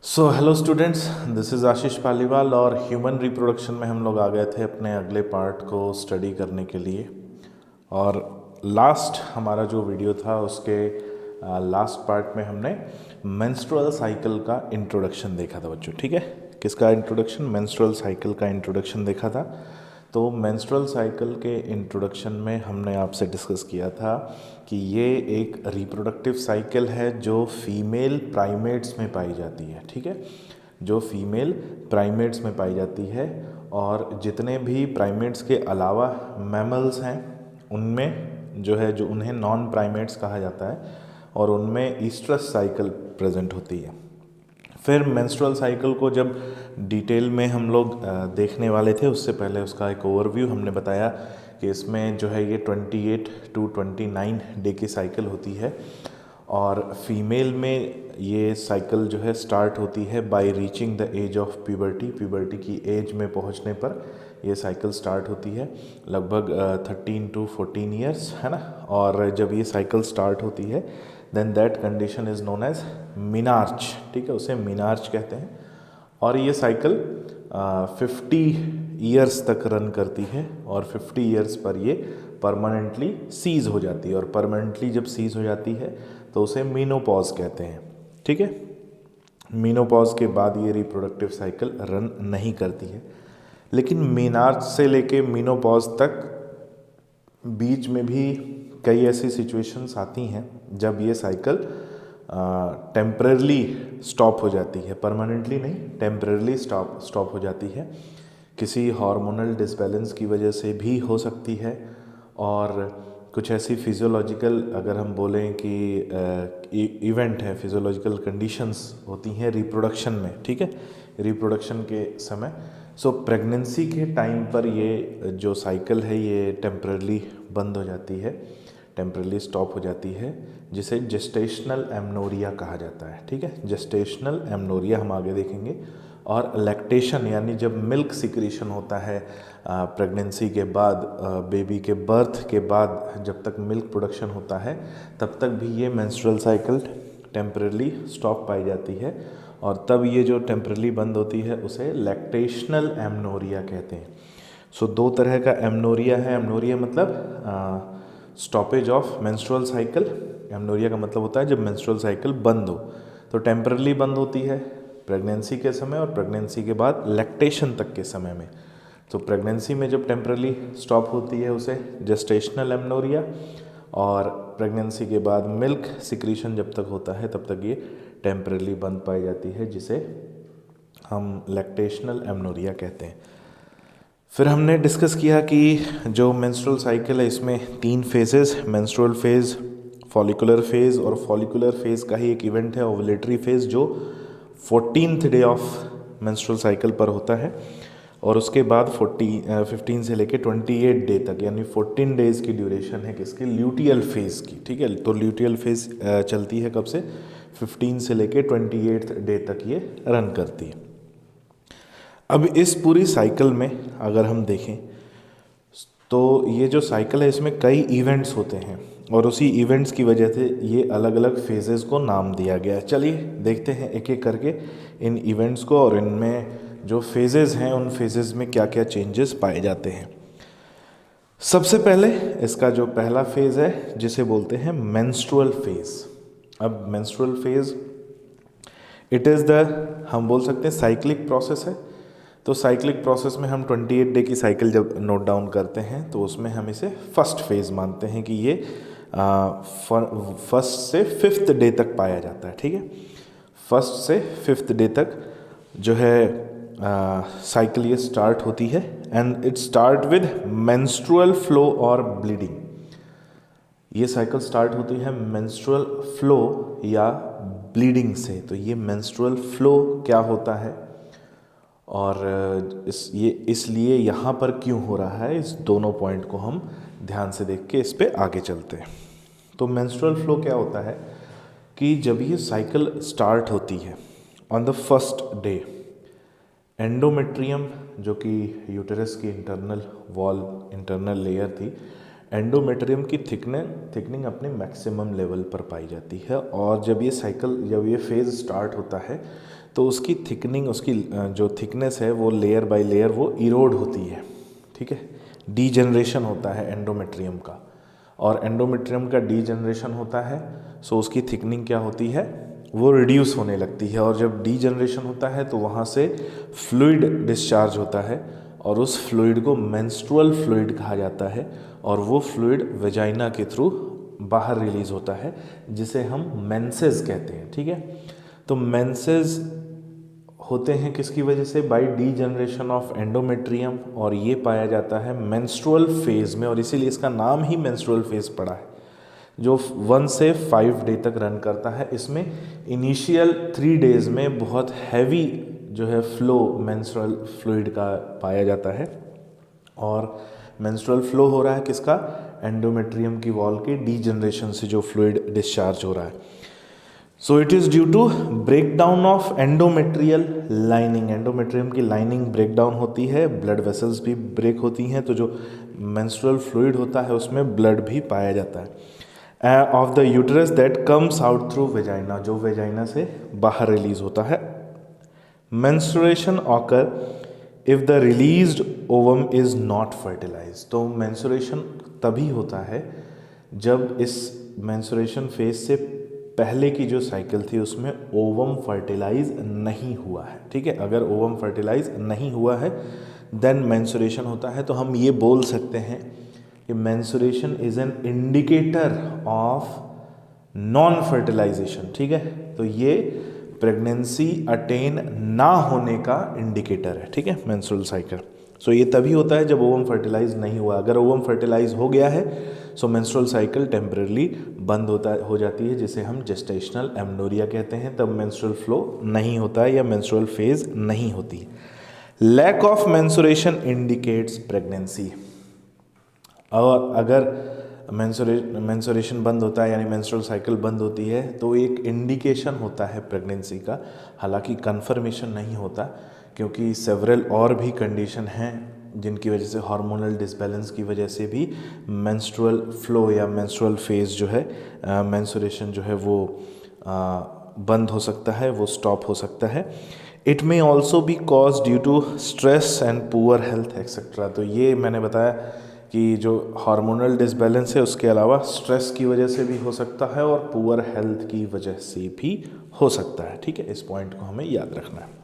So hello students, this is Ashish Paliwal और human reproduction में हम लोग आ गए थे अपने अगले पार्ट को स्टडी करने के लिए। और लास्ट हमारा जो वीडियो था उसके लास्ट पार्ट में हमने मेंस्ट्रुअल साइकिल का इंट्रोडक्शन देखा था बच्चों। ठीक है, किसका इंट्रोडक्शन? मेंस्ट्रुअल साइकिल का इंट्रोडक्शन देखा था। तो मेंस्ट्रुअल साइकिल के इंट्रोडक्शन में हमने आपसे डिस्कस किया था कि ये एक रिप्रोडक्टिव साइकिल है जो फीमेल प्राइमेट्स में पाई जाती है। ठीक है, जो फीमेल प्राइमेट्स में पाई जाती है और जितने भी प्राइमेट्स के अलावा मैमल्स हैं उनमें जो है, जो उन्हें नॉन प्राइमेट्स कहा जाता है और उनमें ईस्ट्रस साइकिल प्रेजेंट होती है। फिर मेंस्ट्रुअल साइकिल को जब डिटेल में हम लोग देखने वाले थे, उससे पहले उसका एक ओवरव्यू हमने बताया कि इसमें जो है ये 28 to 29 डे की साइकिल होती है और फीमेल में ये साइकिल जो है स्टार्ट होती है by reaching the age of puberty. Puberty की एज में पहुंचने पर ये साइकिल स्टार्ट होती है, लगभग 13 to 14 ईयर्स, है ना। और जब ये साइकिल स्टार्ट होती है then that condition is known as menarche. ठीक है, उसे मीनार्च कहते हैं। और ये साइकिल 50 ईयर्स तक रन करती है और 50 ईयर्स पर ये परमानेंटली सीज हो जाती है। और परमानेंटली जब सीज हो जाती है तो उसे मीनोपॉज कहते हैं। ठीक है, मीनोपॉज के बाद ये रिप्रोडक्टिव साइकिल रन नहीं करती है। लेकिन मीनार्च से लेके मीनोपॉज तक बीच में भी कई ऐसी सिचुएशंस आती हैं जब ये साइकिल टेम्परली स्टॉप हो जाती है, परमानेंटली नहीं, टेम्परली स्टॉप हो जाती है। किसी हार्मोनल डिसबैलेंस की वजह से भी हो सकती है और कुछ ऐसी फिजियोलॉजिकल, अगर हम बोलें कि इवेंट है, फिजियोलॉजिकल कंडीशंस होती हैं रिप्रोडक्शन में। ठीक है, रिप्रोडक्शन के समय। सो प्रेगनेंसी के टाइम पर ये जो साइकिल है ये टेम्परली बंद हो जाती है, टेम्परली स्टॉप हो जाती है, जिसे जेस्टेशनल एमनोरिया कहा जाता है। ठीक है, जेस्टेशनल एमनोरिया हम आगे देखेंगे। और लैक्टेशन यानी जब मिल्क सिक्रीशन होता है प्रेगनेंसी के बाद, बेबी के बर्थ के बाद जब तक मिल्क प्रोडक्शन होता है तब तक भी ये मेंस्ट्रुअल साइकिल टेम्परली स्टॉप पाई जाती है। और तब ये जो टेम्परली बंद होती है उसे लैक्टेशनल एमनोरिया कहते हैं। सो दो तरह का एमनोरिया है। एमनोरिया मतलब stoppage of menstrual cycle. Amenorrhoea का मतलब होता है जब मेंस्ट्रुअल साइकिल बंद हो, तो टेम्परली बंद होती है प्रेगनेंसी के समय और प्रेगनेंसी के बाद लैक्टेशन तक के समय में। तो प्रेगनेंसी में जब टेम्परली स्टॉप होती है उसे जेस्टेशनल एमनोरिया, और प्रेगनेंसी के बाद मिल्क सिक्रीशन जब तक होता है तब तक ये टेम्परली बंद पाई जाती है, जिसे हम लैक्टेशनल एमनोरिया कहते हैं। फिर हमने डिस्कस किया कि जो मेंस्ट्रुअल साइकिल है इसमें 3 phases, menstrual phase, follicular phase, और फॉलिकुलर फेज़ का ही एक इवेंट है ओवुलेटरी फेज़ जो 14th day of menstrual cycle पर होता है। और उसके बाद 15 से लेके 28 डे तक, यानी 14 डेज़ की ड्यूरेशन है किसकी? ल्यूटियल फेज़ की। ठीक है, तो ल्यूटियल फेज़ चलती है कब से? 15 से लेके 28th डे तक ये रन करती है। अब इस पूरी साइकिल में अगर हम देखें तो ये जो साइकिल है इसमें कई इवेंट्स होते हैं और उसी इवेंट्स की वजह से ये अलग अलग फेजेस को नाम दिया गया है। चलिए देखते हैं एक एक करके इन इवेंट्स को और इनमें जो फेजेस हैं उन फेजेस में क्या क्या चेंजेस पाए जाते हैं। सबसे पहले इसका जो पहला फेज़ है जिसे बोलते हैं मेंस्ट्रुअल फेज़। अब menstrual phase it is the, हम बोल सकते हैं साइक्लिक प्रोसेस है। तो साइक्लिक प्रोसेस में हम 28 डे की साइकिल जब नोट डाउन करते हैं तो उसमें हम इसे फर्स्ट फेज़ मानते हैं कि ये फर्स्ट से 5th डे तक पाया जाता है। ठीक है, फर्स्ट से 5th डे तक जो है साइकिल ये स्टार्ट होती है and it start with menstrual flow और ब्लीडिंग। ये साइकिल स्टार्ट होती है मेंस्ट्रुअल फ्लो या ब्लीडिंग से। तो ये मेंस्ट्रुअल फ्लो क्या होता है और इसलिए यहाँ पर क्यों हो रहा है, इस दोनों पॉइंट को हम ध्यान से देख के इस पे आगे चलते हैं। तो मेंस्ट्रुअल फ्लो क्या होता है कि जब ये साइकिल स्टार्ट होती है on the first day, endometrium जो कि यूटेरस की इंटरनल वॉल, इंटरनल लेयर थी, एंडोमेट्रियम की थिकनिंग अपने मैक्सिमम लेवल पर पाई जाती है। और जब ये साइकिल, जब ये फेज़ स्टार्ट होता है तो उसकी थिकनिंग, उसकी जो थिकनेस है वो लेयर बाय लेयर वो इरोड होती है, ठीक है, डीजनरेशन होता है एंडोमेट्रियम का, और एंडोमेट्रियम का डीजनरेशन होता है सो उसकी थिकनिंग क्या होती है, वो रिड्यूस होने लगती है, और जब डीजनरेशन होता है तो वहाँ से फ्लूइड डिस्चार्ज होता है, और उस फ्लूइड को मेंस्ट्रुअल फ्लूइड कहा जाता है, और वो फ्लूइड वेजाइना के थ्रू बाहर रिलीज होता है, जिसे हम मेंसेस कहते हैं, ठीक है। तो मेंसेस होते हैं किसकी वजह से, बाय डीजनरेशन ऑफ एंडोमेट्रियम, और ये पाया जाता है मेंस्ट्रुअल फेज में, और इसीलिए इसका नाम ही मेंस्ट्रुअल फेज पड़ा है, जो 1 से 5 डे तक रन करता है। इसमें इनिशियल 3 डेज में बहुत हैवी जो है फ्लो मेंस्ट्रुअल फ्लूइड का पाया जाता है, और मेंस्ट्रुअल फ्लो हो रहा है किसका, एंडोमेट्रियम की वॉल के डीजनरेशन से जो फ्लूइड डिस्चार्ज हो रहा है। So it is due to breakdown of endometrial lining, endometrium की लाइनिंग ब्रेकडाउन होती है, ब्लड वेसल्स भी ब्रेक होती हैं, तो जो मेंस्ट्रुअल फ्लूइड होता है उसमें ब्लड भी पाया जाता है of the uterus that comes out through vagina, जो वेजाइना से बाहर रिलीज होता है। Menstruation occur if the released ovum is not fertilize, तो मेंस्ट्रुएशन तभी होता है जब इस मेंस्ट्रुएशन फेज से पहले की जो साइकिल थी उसमें ओवम फर्टिलाइज नहीं हुआ है, ठीक है। अगर ओवम फर्टिलाइज नहीं हुआ है देन मेंस्ट्रुएशन होता है, तो हम ये बोल सकते हैं कि menstruation is an indicator of non fertilization, ठीक है। तो ये प्रेगनेंसी अटेन ना होने का इंडिकेटर है, ठीक है, मेंस्ट्रुअल साइकिल। सो ये तभी होता है जब ओवम फर्टिलाइज नहीं हुआ। अगर ओवम फर्टिलाइज हो गया है सो मेंस्ट्रुअल साइकिल टेम्परेरी बंद हो जाती है, जिसे हम जेस्टेशनल एमनोरिया कहते हैं, तब मेंस्ट्रुअल फ्लो नहीं होता है या मेंस्ट्रुअल फेज नहीं होती। Lack of menstruation indicates pregnancy, और अगर मेंस्ट्रुएशन बंद होता है यानी मेंस्ट्रुअल साइकिल बंद होती है तो एक इंडिकेशन होता है प्रेगनेंसी का, हालांकि कंफर्मेशन नहीं होता, क्योंकि सेवरल और भी कंडीशन हैं जिनकी वजह से हार्मोनल डिसबैलेंस की वजह से भी मेंस्ट्रुअल फ्लो या मेंस्ट्रुअल फेज जो है, मेंस्ट्रुएशन जो है वो बंद हो सकता है, वो स्टॉप हो सकता है। It may also be cause due to stress and poor health etcetera, तो ये मैंने बताया कि जो हार्मोनल डिसबैलेंस है उसके अलावा स्ट्रेस की वजह से भी हो सकता है और पुअर हेल्थ की वजह से भी हो सकता है, ठीक है। इस पॉइंट को हमें याद रखना है।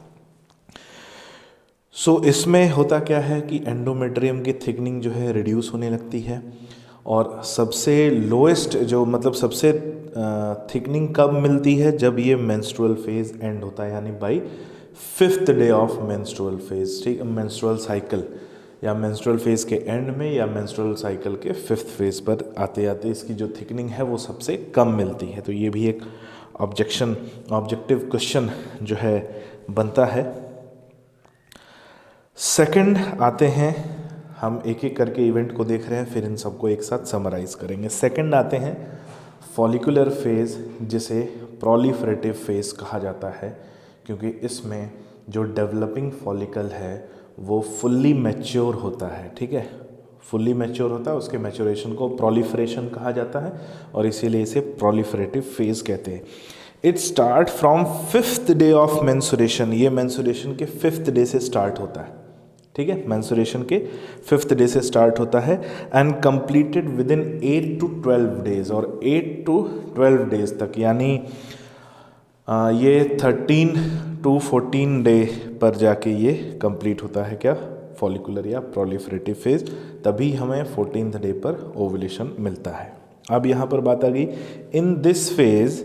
सो इसमें होता क्या है कि एंडोमेट्रियम की थिकनिंग जो है रिड्यूस होने लगती है, और सबसे लोएस्ट जो मतलब सबसे थिकनिंग कब मिलती है, जब ये मेंस्ट्रुअल फेज एंड होता है, यानी by 5th day of menstrual phase, ठीक है, मेंस्ट्रुअल साइकिल या मेंस्ट्रुअल फेज के एंड में या मेंस्ट्रुअल साइकिल के 5th फेज पर आते आते इसकी जो थिकनिंग है वो सबसे कम मिलती है। तो ये भी एक ऑब्जेक्टिव क्वेश्चन जो है बनता है। सेकंड आते हैं, हम एक एक करके इवेंट को देख रहे हैं, फिर इन सबको एक साथ समराइज करेंगे। सेकंड आते हैं फॉलिकुलर फेज, जिसे प्रोलिफरेटिव फेज कहा जाता है, क्योंकि इसमें जो डेवलपिंग फॉलिकल है वो फुल्ली मैच्योर होता है, ठीक है, फुल्ली मैच्योर होता है, उसके मैच्योरेशन को प्रोलिफरेशन कहा जाता है और इसीलिए इसे प्रोलिफरेटिव फेज कहते हैं। It start from 5th day of menstruation, ये मेंस्ट्रुएशन के 5th डे से स्टार्ट होता है, ठीक है, मेंस्ट्रुएशन के 5th डे से स्टार्ट होता है and completed with in 8 to 12 days, और 8 to 12 डेज तक, यानी ये 13 to 14 डे पर जाके ये कंप्लीट होता है, क्या, फॉलिकुलर या प्रोलिफरेटिव फेज, तभी हमें 14th डे पर ओवुलेशन मिलता है। अब यहाँ पर बात आ गई, in this phase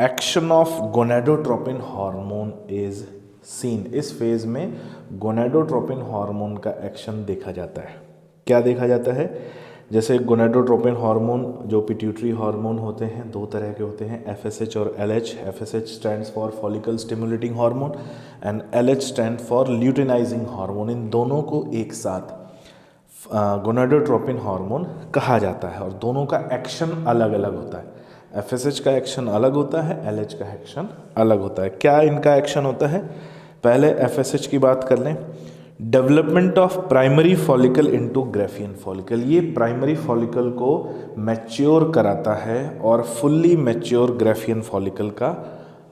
action of gonadotropin hormone is seen, इस फेज में गोनेडोट्रोपिन हार्मोन का एक्शन देखा जाता है। क्या देखा जाता है, जैसे गोनेडोट्रोपिन हार्मोन जो पिट्यूटरी हार्मोन होते हैं, 2 तरह के होते हैं, FSH और LH। FSH stands for follicle stimulating hormone and LH stand for luteinising hormone. इन दोनों को एक साथ गोनेडोट्रोपिन हार्मोन कहा जाता है और दोनों का एक्शन अलग अलग होता है। FSH का एक्शन अलग होता है, LH का एक्शन अलग होता है। क्या इनका एक्शन होता है, पहले FSH की बात कर लें। Development of primary follicle into Graafian follicle, ये प्राइमरी फॉलिकल को मैच्योर कराता है और फुल्ली मैच्योर ग्राफियन फॉलिकल का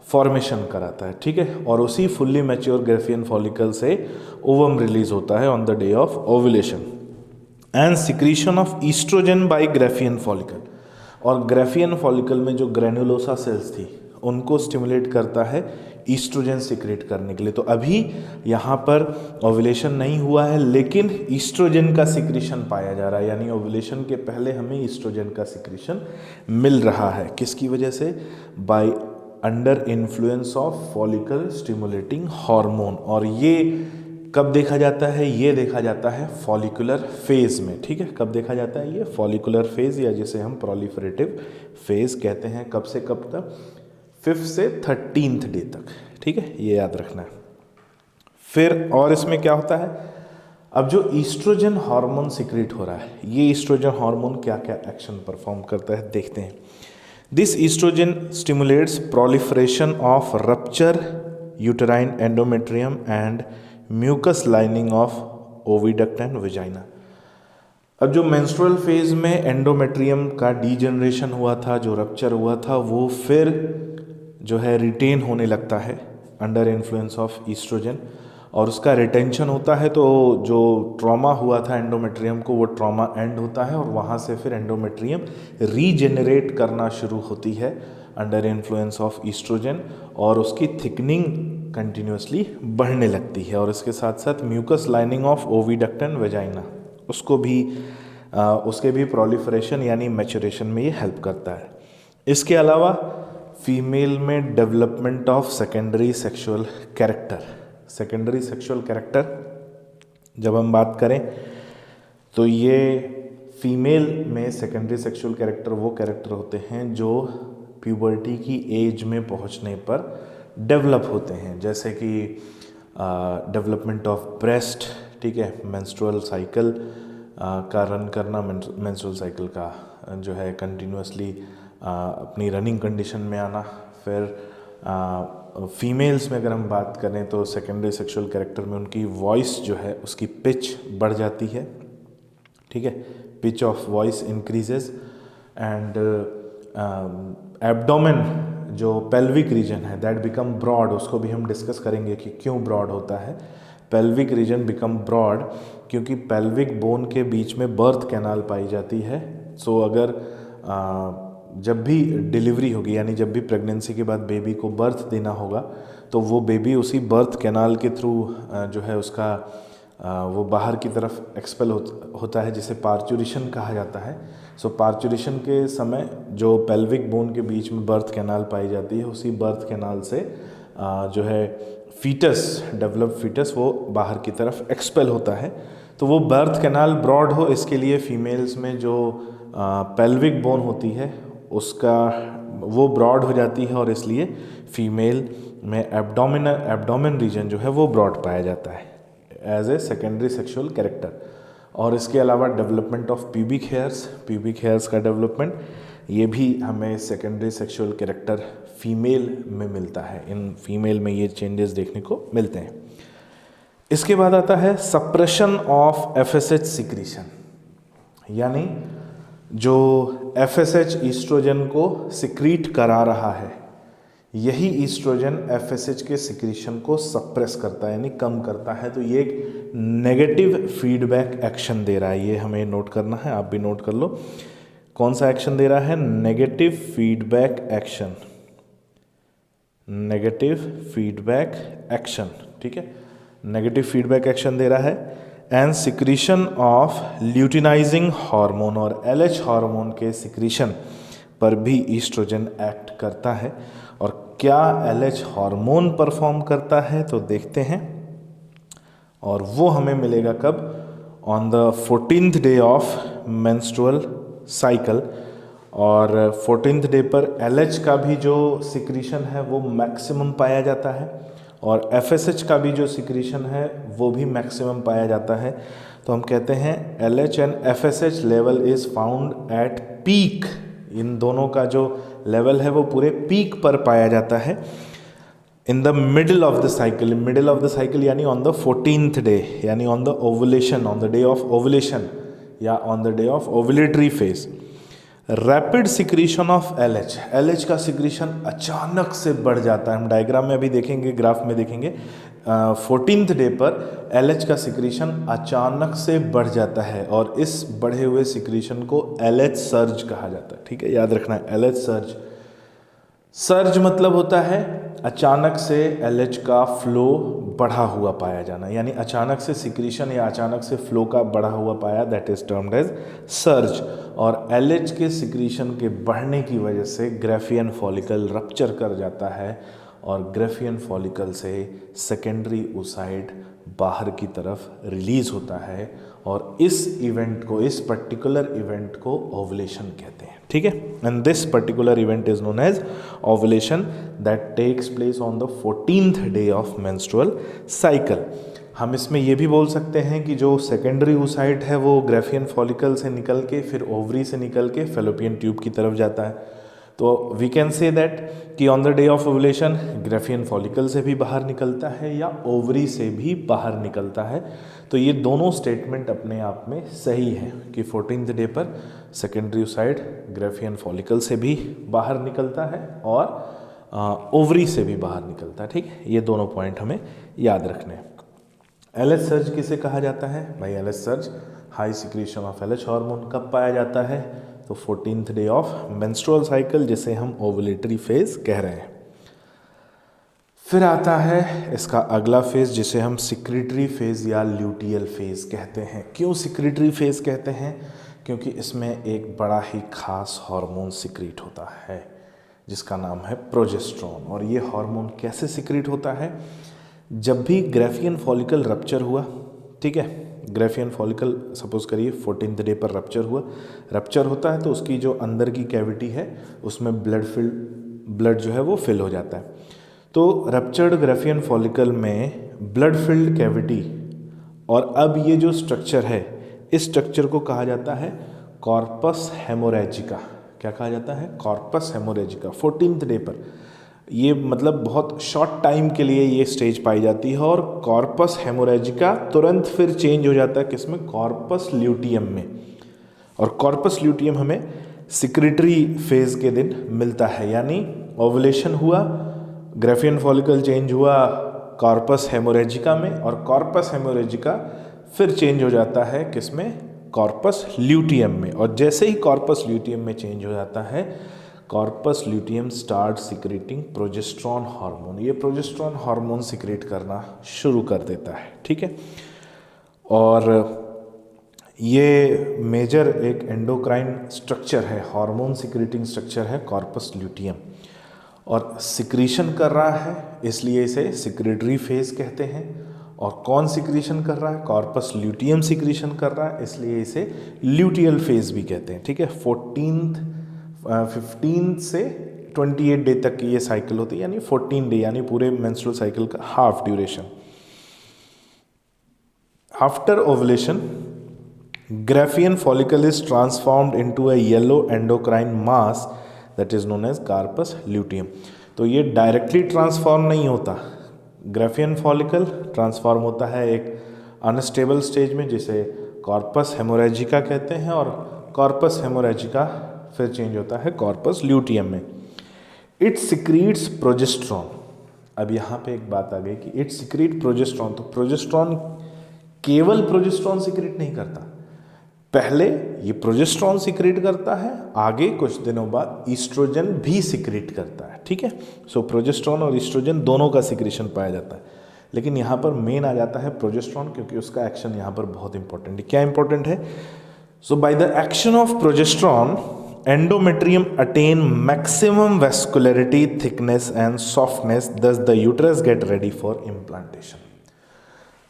फॉर्मेशन कराता है, ठीक है। और उसी फुल्ली मैच्योर ग्राफियन फॉलिकल से ओवम रिलीज होता है on the day of ovulation. And secretion of oestrogen by Graafian follicle, और ग्राफियन फॉलिकल में जो ग्रैनुलोसा सेल्स थी उनको स्टिमुलेट करता है ईस्ट्रोजन सिक्रेट करने के लिए। तो अभी यहाँ पर ओव्यूलेशन नहीं हुआ है लेकिन ईस्ट्रोजन का सिक्रीशन पाया जा रहा है, यानी ओव्यूलेशन के पहले हमें ईस्ट्रोजन का सिक्रीशन मिल रहा है। किसकी वजह से? By under influence of follicle stimulating hormone. और ये कब देखा जाता है? ये देखा जाता है फॉलिकुलर फेज में, ठीक है। कब देखा जाता है? ये फॉलिकुलर फेज, या जिसे हम प्रोलिफरेटिव फेज कहते हैं। कब से कब तक? 5th से 13th डे तक, ठीक है, ये याद रखना है। फिर और इसमें क्या होता है, अब जो ईस्ट्रोजन हार्मोन सिक्रेट हो रहा है, ये ईस्ट्रोजन हार्मोन क्या क्या एक्शन परफॉर्म करता है देखते हैं। This oestrogen stimulates proliferation of rupture uterine endometrium and mucous lining of oviduct and vagina. अब जो मेंस्ट्रुअल फेज में एंडोमेट्रियम का डीजनरेशन हुआ था, जो रप्चर हुआ था, वो फिर जो है रिटेन होने लगता है अंडर इन्फ्लुएंस ऑफ ईस्ट्रोजन, और उसका रिटेंशन होता है। तो जो ट्रॉमा हुआ था एंडोमेट्रियम को, वो ट्रॉमा एंड होता है और वहाँ से फिर एंडोमेट्रियम रीजेनरेट करना शुरू होती है अंडर इन्फ्लुएंस ऑफ ईस्ट्रोजन, और उसकी थिकनिंग कंटिन्यूसली बढ़ने लगती है। और इसके साथ साथ mucous lining of oviduct and vagina, उसको भी उसके भी प्रोलिफरेशन यानी मैच्योरेशन में ये हेल्प करता है। इसके अलावा फीमेल में development of secondary sexual character. Secondary sexual character जब हम बात करें तो ये फीमेल में सेकेंडरी सेक्सुअल कैरेक्टर वो कैरेक्टर होते हैं जो प्यूबर्टी की एज में पहुंचने पर डेवलप होते हैं, जैसे कि डेवलपमेंट ऑफ ब्रेस्ट, ठीक है, मेंस्ट्रुअल साइकिल का रन करना, मेंस्ट्रुअल साइकिल का जो है कंटिन्यूसली अपनी रनिंग कंडीशन में आना। फिर फीमेल्स में अगर हम बात करें तो सेकेंडरी सेक्सुअल कैरेक्टर में उनकी वॉइस जो है उसकी पिच बढ़ जाती है, ठीक है, pitch of voice increases. And abdomen जो पेल्विक रीजन है दैट बिकम ब्रॉड, उसको भी हम डिस्कस करेंगे कि क्यों ब्रॉड होता है। पेल्विक रीजन बिकम ब्रॉड क्योंकि पेल्विक बोन के बीच में बर्थ कैनाल पाई जाती है। सो अगर जब भी डिलीवरी होगी, यानी जब भी प्रेगनेंसी के बाद बेबी को बर्थ देना होगा, तो वो बेबी उसी बर्थ कैनाल के थ्रू जो है उसका वो बाहर की तरफ एक्सपेल होता है, जिसे पार्चुरेशन कहा जाता है। सो पार्चुरेशन के समय जो पेल्विक बोन के बीच में बर्थ कैनाल पाई जाती है, उसी बर्थ कैनाल से जो है फीटस, डेवलप फीटस, वो बाहर की तरफ एक्सपेल होता है। तो वो बर्थ कैनाल ब्रॉड हो, इसके लिए फीमेल्स में जो पेल्विक बोन होती है उसका वो ब्रॉड हो जाती है, और इसलिए फीमेल में एब्डोमेन रीजन जो है वो ब्रॉड पाया जाता है as a secondary sexual character. और इसके अलावा डेवलपमेंट ऑफ प्यूबिक हेयर्स का डेवलपमेंट, ये भी हमें सेकेंडरी सेक्सुअल कैरेक्टर फीमेल में मिलता है। इन फीमेल में ये चेंजेस देखने को मिलते हैं। इसके बाद आता है सप्रेशन ऑफ एफएसएच सिक्रीशन, यानी जो एफएसएच ईस्ट्रोजन को सिक्रीट करा रहा है, यही ईस्ट्रोजन एफएसएच के सिक्रीशन को सप्रेस करता है, यानी कम करता है। तो ये एक नेगेटिव फीडबैक एक्शन दे रहा है, ये हमें नोट करना है, आप भी नोट कर लो। कौन सा एक्शन दे रहा है? Negative feedback action, negative feedback action, ठीक है, नेगेटिव फीडबैक एक्शन दे रहा है। And secretion of luteinizing hormone, और एलएच हार्मोन के सिक्रीशन पर भी ईस्ट्रोजन एक्ट करता है। और क्या एलएच हार्मोन परफॉर्म करता है तो देखते हैं, और वो हमें मिलेगा कब? On the 14th day of menstrual cycle. और 14th डे पर एलएच का भी जो सिक्रीशन है वो मैक्सिमम पाया जाता है, और एफएसएच का भी जो सिक्रीशन है वो भी मैक्सिमम पाया जाता है। तो हम कहते हैं LH and FSH level is found at peak. इन दोनों का जो लेवल है वो पूरे पीक पर पाया जाता है in the middle of the cycle. Middle of the cycle यानी ऑन द 14th डे, यानी on the ovulation, on the day of ovulation या on the day of ovulatory phase. Rapid secretion of LH, LH का secretion अचानक से बढ़ जाता है। हम डायग्राम में अभी देखेंगे, ग्राफ में देखेंगे, 14th डे पर LH का सिक्रीशन अचानक से बढ़ जाता है और इस बढ़े हुए सिक्रीशन को LH सर्ज कहा जाता है। ठीक है, याद रखना है, LH सर्ज। सर्ज मतलब होता है अचानक से LH का फ्लो बढ़ा हुआ पाया जाना, यानी अचानक से सिक्रीशन या अचानक से फ्लो का बढ़ा हुआ पाया, that is termed as surge. और LH के सिक्रीशन के बढ़ने की वजह से ग्राफियन फॉलिकल रप्चर कर जाता है और ग्राफियन फॉलिकल से सेकेंडरी ओसाइड बाहर की तरफ रिलीज होता है और इस इवेंट को, इस पर्टिकुलर इवेंट को ओवुलेशन कहते हैं। ठीक है, and this particular event is known as ovulation that takes place on the 14th day of menstrual cycle. हम इसमें ये भी बोल सकते हैं कि जो सेकेंडरी ओसाइड है वो ग्राफियन फॉलिकल से निकल के फिर ओवरी से निकल के फैलोपियन ट्यूब की तरफ जाता है। तो वी कैन से दैट कि on the day of ovulation Graafian follicle से भी बाहर निकलता है या ओवरी से भी बाहर निकलता है। तो ये दोनों स्टेटमेंट अपने आप में सही है कि 14th डे पर सेकेंडरी ओसाइड ग्राफियन फॉलिकल से भी बाहर निकलता है और ओवरी से भी बाहर निकलता है। ठीक है, ये दोनों पॉइंट हमें याद रखने हैं। LH सर्ज किसे कहा जाता है भाई? LH surge, high secretion of LH hormone, कब पाया जाता है? तो 14th day of menstrual cycle, जिसे हम ओवुलेटरी फेज कह रहे हैं। फिर आता है इसका अगला फेज जिसे हम सिक्रीटरी फेज या ल्यूटियल फेज कहते हैं। क्यों सिक्रीटरी फेज कहते हैं? क्योंकि इसमें एक बड़ा ही खास हार्मोन सिक्रीट होता है जिसका नाम है प्रोजेस्टेरॉन। और ये हार्मोन कैसे सिक्रीट होता है? जब भी ग्राफियन फॉलिकल रप्चर हुआ, ठीक है, ग्राफियन फॉलिकल सपोज करिए 14th डे पर रप्चर हुआ, रप्चर होता है तो उसकी जो अंदर की कैविटी है उसमें ब्लड जो है वो फिल हो जाता है। तो रप्चर्ड ग्राफियन फॉलिकल में ब्लड फिल्ड कैविटी, और अब ये जो स्ट्रक्चर है इस स्ट्रक्चर को कहा जाता है कॉर्पस हेमोरेजिका। क्या कहा जाता है? कॉर्पस हेमोरेजिका। 14th डे पर ये मतलब बहुत शॉर्ट टाइम के लिए ये स्टेज पाई जाती है और कॉर्पस हेमोरेजिका तुरंत फिर चेंज हो जाता है किसमें? कॉर्पस ल्यूटियम में। और कॉर्पस ल्यूटियम हमें सिक्रीटरी फेज के दिन मिलता है, यानी ओवुलेशन हुआ, ग्राफियन फॉलिकल चेंज हुआ कॉर्पस हेमोरेजिका में, और कॉर्पस हेमोरेजिका फिर चेंज हो जाता है किसमें? कॉर्पस ल्यूटियम में। और जैसे ही कॉर्पस ल्यूटियम में चेंज हो जाता है, corpus luteum start secreting progesterone hormone. ये प्रोजेस्टेरॉन हार्मोन सिक्रेट करना शुरू कर देता है। ठीक है, और ये मेजर एक एंडोक्राइन स्ट्रक्चर है, हार्मोन सिक्रेटिंग स्ट्रक्चर है कॉर्पस ल्यूटियम, और सिक्रीशन कर रहा है, इसलिए इसे सिक्रेटरी फेज कहते हैं। और कौन सिक्रीशन कर रहा है? कॉर्पस ल्यूटियम सिक्रीशन कर रहा है, इसलिए इसे ल्यूटियल फेज भी कहते हैं। ठीक है, 15 से 28 डे तक की ये साइकिल होती है, यानी 14 डे, यानी पूरे मेंस्ट्रुअल साइकिल का half duration. After ovulation Graafian follicle is transformed into a yellow endocrine mass that is known as corpus luteum. तो ये डायरेक्टली ट्रांसफॉर्म नहीं होता, ग्राफियन फॉलिकल ट्रांसफॉर्म होता है एक अनस्टेबल स्टेज में जिसे कॉर्पस हेमोरेजिका कहते हैं, और कॉर्पस हेमोरेजिका फिर चेंज होता है कॉर्पस ल्यूटियम में। It secretes progesterone. अब यहाँ पे एक बात आ गई कि इट सिक्रीट प्रोजेस्टेरॉन। तो प्रोजेस्टेरॉन केवल प्रोजेस्टेरॉन सिक्रीट नहीं करता, पहले ये प्रोजेस्टेरॉन सिक्रीट करता है, आगे कुछ दिनों बाद ईस्ट्रोजन भी सिक्रीट करता है। ठीक है, सो प्रोजेस्टेरॉन और ईस्ट्रोजन दोनों का सिक्रीशन पाया जाता है, लेकिन यहाँ पर मेन आ जाता है प्रोजेस्टेरॉन, क्योंकि उसका एक्शन यहाँ पर बहुत इंपॉर्टेंट है। क्या इंपॉर्टेंट है? So by the action of progesterone endometrium attain maximum vascularity, thickness and softness, thus the uterus get ready for implantation।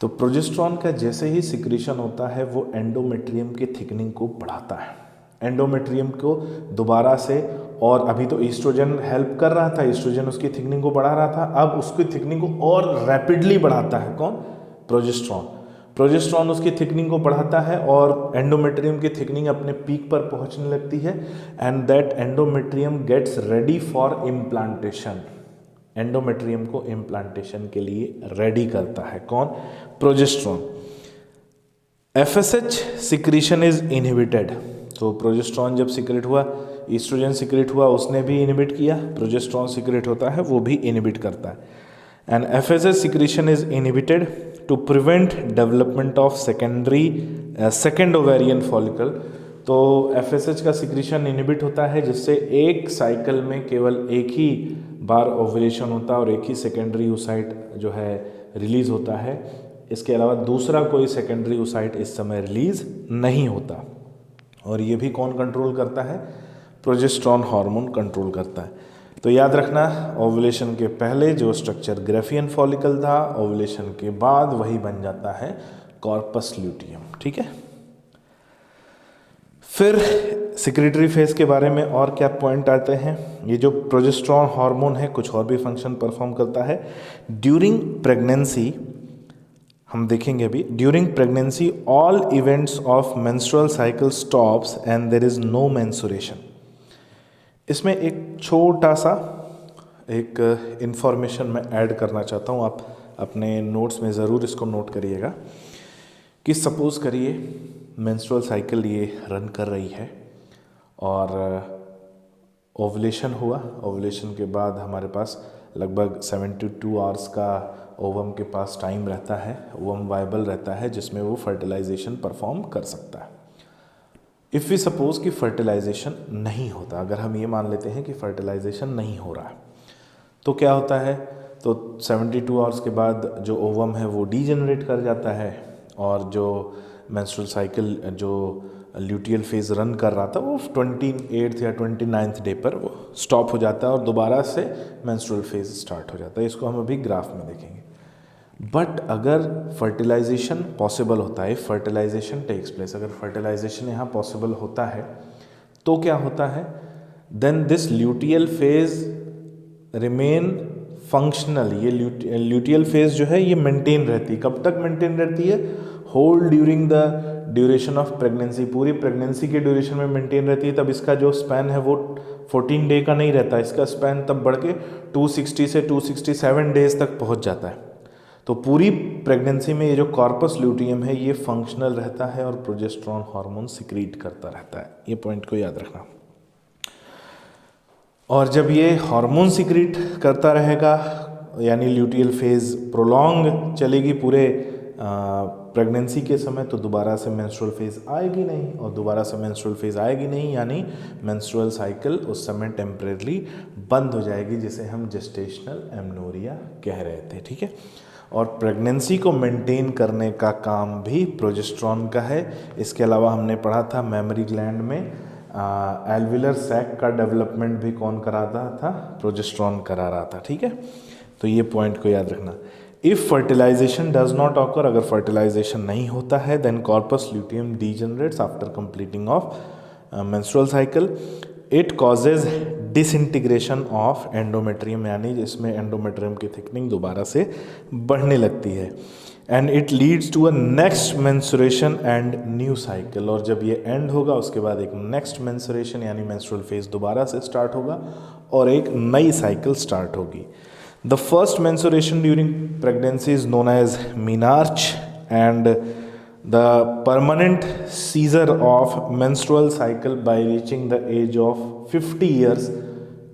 तो प्रोजेस्टेरॉन का जैसे ही सिक्रीशन होता है वो एंडोमेट्रियम की थिकनिंग को बढ़ाता है, एंडोमेट्रियम को दोबारा से, और अभी तो ईस्ट्रोजन हेल्प कर रहा था, ईस्ट्रोजन उसकी थिकनिंग को बढ़ा रहा था, अब उसकी थिकनिंग को और रैपिडली बढ़ाता है कौन? प्रोजेस्टेरॉन। प्रोजेस्टेरॉन उसकी थिकनिंग को बढ़ाता है और एंडोमेट्रियम की थिकनिंग अपने पीक पर पहुंचने लगती है, and that endometrium gets ready for implantation. Endometrium को इम्प्लांटेशन के लिए रेडी करता है कौन? Progesterone. FSH secretion is inhibited. तो प्रोजेस्टेरॉन जब सिक्रेट हुआ, ईस्ट्रोजन सिक्रेट हुआ, उसने भी इनहिबिट किया, प्रोजेस्टेरॉन सिक्रेट होता है वो भी इनहिबिट करता है। And FSH secretion is inhibited to prevent development of second ovarian follicle. तो एफएसएच का सिक्रीशन इनहिबिट होता है जिससे एक साइकिल में केवल एक ही बार ओवुलेशन होता है और एक ही सेकेंडरी oocyte जो है रिलीज होता है। इसके अलावा दूसरा कोई सेकेंडरी oocyte इस समय रिलीज नहीं होता। और ये भी कौन कंट्रोल करता है? प्रोजेस्टेरॉन हार्मोन कंट्रोल करता है। तो याद रखना, ओवुलेशन के पहले जो स्ट्रक्चर ग्रेफियन फॉलिकल था, ओवुलेशन के बाद वही बन जाता है कॉर्पस ल्यूटियम। ठीक है, फिर सिक्रेटरी फेज के बारे में और क्या पॉइंट आते हैं? ये जो प्रोजेस्टेरॉन हार्मोन है कुछ और भी फंक्शन परफॉर्म करता है। ड्यूरिंग प्रेगनेंसी, हम देखेंगे अभी, during pregnancy all events of menstrual cycle stops and there is no menstruation. इसमें एक छोटा सा एक इंफॉर्मेशन मैं ऐड करना चाहता हूँ, आप अपने नोट्स में ज़रूर इसको नोट करिएगा कि सपोज़ करिए मेंस्ट्रुअल साइकिल ये रन कर रही है और ओवुलेशन हुआ। ओवुलेशन के बाद हमारे पास लगभग 72 आवर्स का ओवम के पास टाइम रहता है, ओवम वाइबल रहता है जिसमें वो फर्टिलाइजेशन परफॉर्म कर सकता है। इफ़ वी सपोज कि फर्टिलाइजेशन नहीं होता, अगर हम ये मान लेते हैं कि फर्टिलाइजेशन नहीं हो रहा है, तो क्या होता है? तो 72 आवर्स के बाद जो ओवम है वो डीजेनरेट कर जाता है और जो मेंस्ट्रुअल साइकिल जो ल्यूटियल फेज रन कर रहा था वो 28th या 29th डे पर वो स्टॉप हो जाता है और दोबारा से मेंस्ट्रुअल फेज स्टार्ट हो जाता है। इसको हम अभी ग्राफ में देखेंगे। बट अगर फर्टिलाइजेशन पॉसिबल होता है, फर्टिलाइजेशन टेक्स प्लेस, अगर फर्टिलाइजेशन यहाँ पॉसिबल होता है तो क्या होता है? Then this luteal phase remain functional. ये ल्यूटियल फेज जो है ये मेंटेन रहती है। कब तक मेंटेन रहती है? Whole during the duration of pregnancy, पूरी प्रेगनेंसी के ड्यूरेशन में मेंटेन रहती है। तब इसका जो स्पैन है वो 14 डे का नहीं रहता, इसका स्पैन तब बढ़ के 260 से 267 डेज तक पहुंच जाता है। तो पूरी प्रेगनेंसी में ये जो कॉर्पस ल्यूटियम है ये फंक्शनल रहता है और प्रोजेस्टेरॉन हार्मोन सिक्रीट करता रहता है। ये पॉइंट को याद रखना। और जब ये हार्मोन सिक्रीट करता रहेगा यानी ल्यूटियल फेज प्रोलॉन्ग चलेगी पूरे प्रेगनेंसी के समय, तो दोबारा से मेंस्ट्रुअल फेज आएगी नहीं, और दोबारा से मेंस्ट्रुअल फेज आएगी नहीं यानी मेंस्ट्रुअल साइकिल उस समय टेम्परेरी बंद हो जाएगी, जिसे हम जेस्टेशनल एमनोरिया कह रहे थे। ठीक है, और प्रेगनेंसी को मेंटेन करने का काम भी प्रोजेस्टेरॉन का है। इसके अलावा हमने पढ़ा था मेमरी ग्लैंड में एल्विलर सैक का डेवलपमेंट भी कौन कराता था? प्रोजेस्टेरॉन करा रहा था। ठीक है, तो ये पॉइंट को याद रखना। If fertilisation does not occur, अगर फर्टिलाइजेशन नहीं होता है, then corpus luteum degenerates after completing of menstrual cycle. It causes disintegration of endometrium, यानी जिसमें एंडोमेट्रियम की थिकनिंग दोबारा से बढ़ने लगती है। And it leads to a next menstruation and new cycle, और जब ये एंड होगा उसके बाद एक नेक्स्ट मेंस्ट्रुएशन यानी मेंस्ट्रुअल फेज दोबारा से स्टार्ट होगा और एक नई साइकिल स्टार्ट होगी। The first menstruation during pregnancy is known as menarche, and the permanent ceasure of menstrual cycle by reaching the age of 50 years